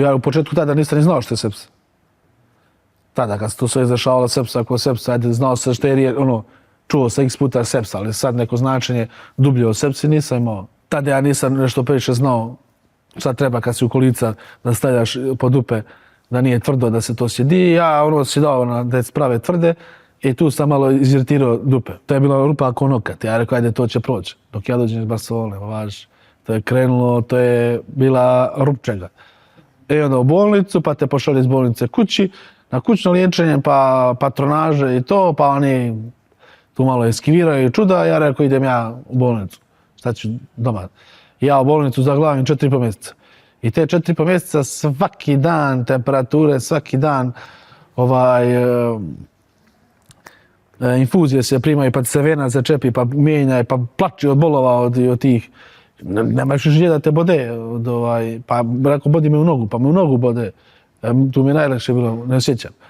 Ja u početku tada nisam ni znao što je sepsa. Tada kad se to sve izdešavalo sepsa, ako sepsa, ajde znao se što je, čuo se x puta sepsa, ali sad neko značenje dublje o sepsi nisam imao. Tada ja nisam nešto previše znao šta treba kad si u kolica da stavljaš po dupe, da nije tvrdo, da se to sjedi. Ja si dao da je sprave tvrde i tu sam malo iziritirao dupe. To je bila rupa ako nokat. Ja rekao, ajde, to će proći. Dok ja dođem iz Barcelone, važi. To je krenulo, to je bila rupčega. I onda u bolnicu, pa te pošalje iz bolnice kući, na kućno liječenje, pa patronaže i to, pa oni tu malo eskiviraju čuda. Ja rekao, idem ja u bolnicu. Šta ću doma? Ja u bolnicu zaglavim 4,5 mjeseca. I te 4,5 mjeseca svaki dan temperature, svaki dan infuzije se primaju, pa ti se vena začepi, pa mijenjaj, pa plači od bolova od tih. Nemaš želje da te bode. Pa rekao, bodi me u nogu, pa me u nogu bode. Tu mi je najlakše bilo, ne osjećam.